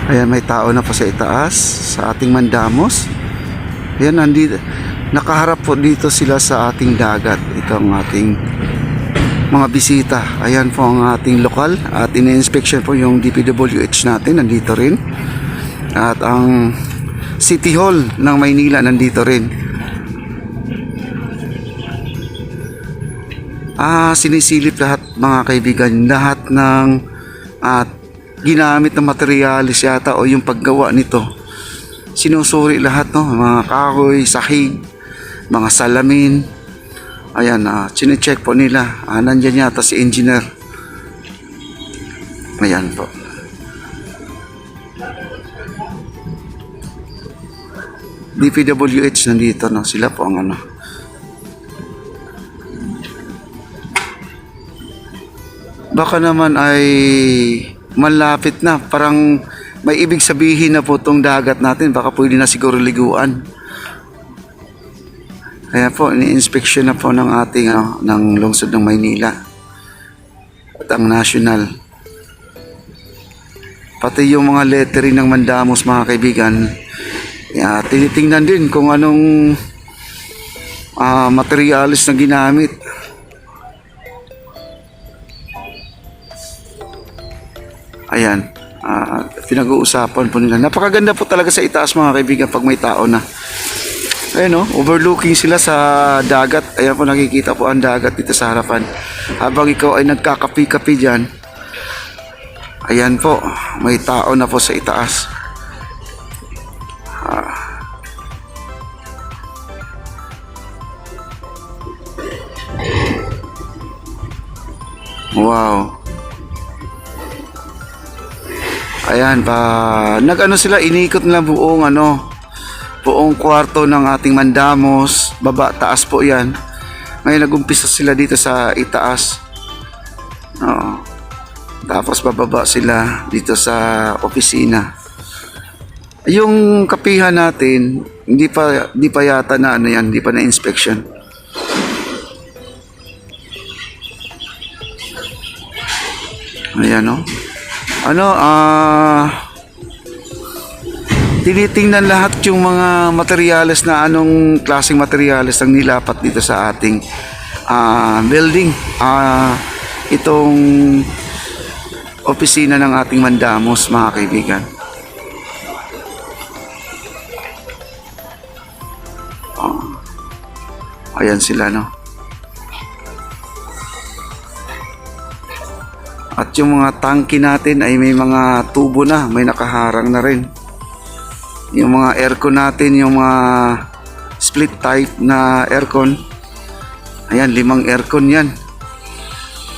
Ayan, may tao na po sa itaas sa ating Mandamos. Ayan, nandito, nakaharap po dito sila sa ating dagat. Ito ang ating mga bisita. Ayan po ang ating lokal at ini-inspection po yung DPWH natin, nandito rin. At ang City Hall ng Maynila nandito rin. Sinisilip lahat mga kaibigan, lahat ng ginamit na materyales yata o yung paggawa nito. Sinusuri lahat, no, mga kahoy, sahig, mga salamin. Ayan, chine-check po nila. Nandyan yata si engineer. Ayan po. DPWH nandito, no, sila po ang ano. Baka naman ay malapit na, parang may ibig sabihin na po itong dagat natin, baka pwede na siguro liguan. Kaya po, ini-inspection na po ng ating ng lungsod ng Maynila at ang national. Pati yung mga lettering ng Mandamos mga kaibigan, tinitingnan din kung anong materials na ginamit. Ayan, pinag-uusapan po nila. Napakaganda po talaga sa itaas mga kaibigan pag may tao na. Ayan, overlooking sila sa dagat. Ayan po, nakikita po ang dagat dito sa harapan. Habang ikaw ay nagkakapi-kapi dyan, ayan po, may tao na po sa itaas. Wow. Ayan pa, nag-ano sila, inikot nila buong buong kwarto ng ating Mandamos, baba, taas po 'yan. Ngayon nag-umpisa sila dito sa itaas. Tapos bababa sila dito sa opisina. Yung kapihan natin, hindi pa yata na yan, hindi pa na inspection. Ayan, tinitingnan lahat yung mga materyales na anong klaseng materyales ang nilapat dito sa ating building. Itong opisina ng ating Mandamos mga kaibigan. Ayan sila, At yung mga tangke natin ay may mga tubo na, may nakaharang na rin. Yung mga aircon natin, yung mga split type na aircon. Ayan, 5 aircon 'yan.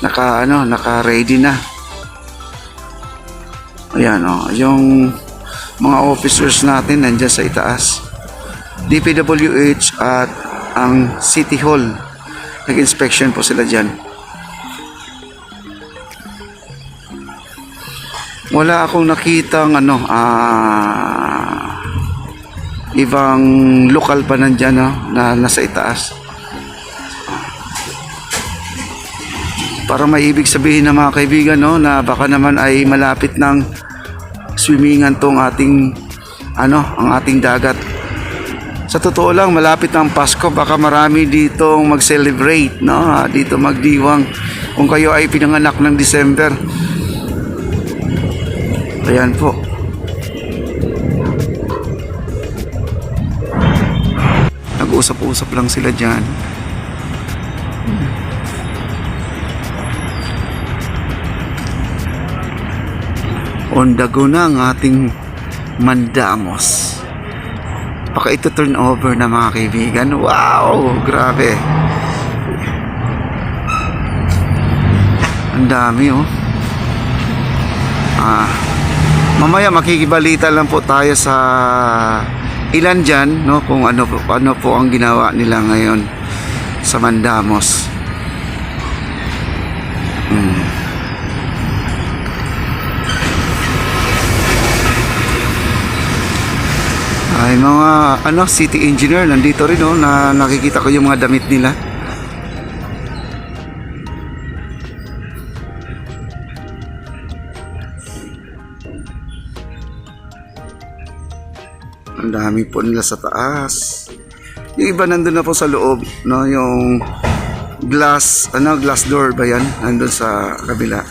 Naka-ready na. Ayan, yung mga officers natin nandiyan sa itaas. DPWH at ang City Hall. Nag-inspection po sila diyan. Wala akong nakitang ibang lokal pa nandyan na nasa itaas. Para may ibig sabihin na mga kaibigan na baka naman ay malapit ng swimmingan tong ating ang ating dagat. Sa totoo lang, malapit ng Pasko, baka marami dito mag-celebrate, dito magdiwang kung kayo ay pinanganak ng December. Ayan po. Nag-uusap-usap lang sila dyan. On the go na ang ating Mandamos. Baka ito turn over na mga kaibigan. Wow! Grabe. Ang dami mamaya makikibalita lang po tayo sa ilan dyan, kung ano po ang ginawa nila ngayon sa Mandamos. Ay mga city engineer nandito rin na nakikita ko yung mga damit nila. Ang dami po nila sa taas. Yung iba nandun na po sa loob, no? Yung glass door ba yan? Nandun sa kabila.